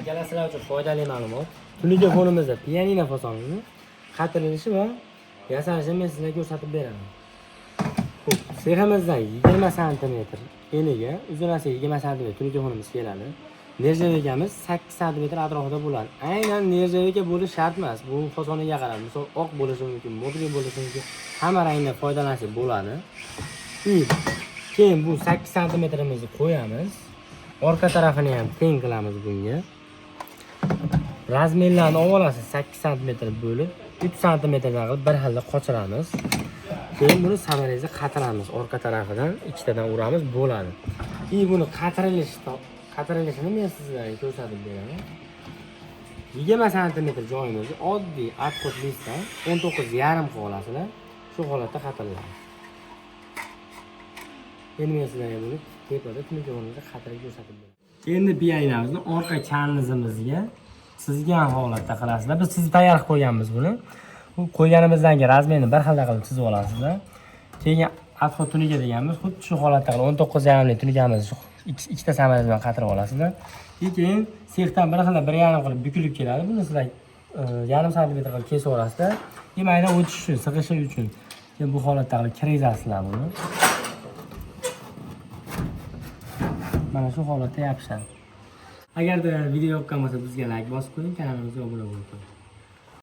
Akalar sizlar uchun foydali ma'lumot. Tungi fonimizda pianino fasonini qatirilishi va yasalishini men sizlarga ko'rsatib beraman. Xo'p, seximizdan 20 sm eniga, uzunasi 20 sm tungi fonimiz keladi. Nержавейкamiz 8 sm atrofida bo'ladi. Aynan nержавейка bo'lishi shart emas. Bu fasoniga qarab, misol oq bo'lishi mumkin, modriy bo'lishi mumkin. Hamma rangdan foydalansak bo'ladi. Keyin bu 8 sm-imizni qo'yamiz. Orqa tarafini ham teng qilamiz bunga. Razmerlarni olasiz 8 sm bo'lib, 3 sm-dan qilib bir xilda qochiramiz. Keyin buni samarangizga qatiramiz. Orqa tarafidan ikkitadan uramiz, bo'ladi. Buni qatirilishini men sizlarga ko'rsatib beraman. 20 sm joyimizni oddiy atqut listdan 19,5 qolasizlar. Shu holatda qatiriladi. Endi men sizlarga buni tepada tungi o'rnida qatirib ko'rsatib beraman. Endi pianinamizni orqa karnizimizga chizgan holatda qilasizlar. Biz chizib tayyor qilib qo'yganmiz buni. Bu qo'yganimizdan keyin razmerni bir xilda qilib chizib olasizlar. Keyin atqut tuniga deganmiz, xuddi shu holatda qilib 19,5 lik tunigamizni ikkita samarasi bilan qatirib olasizlar. Keyin sexdan bir xilda 1,5 qilib bukilib keladi. Buni sizlar 1,5 sm qilib kesib olasizlar. Mayda o'tish uchun, sig'ishi uchun. Keyin bu holatda qilib kirgizasizlar buni. Mana shu holatda yopishadi. Agarda video yoqqan bo'lsa bizga like bosib qo'ying, kanalimizga obuna bo'ling.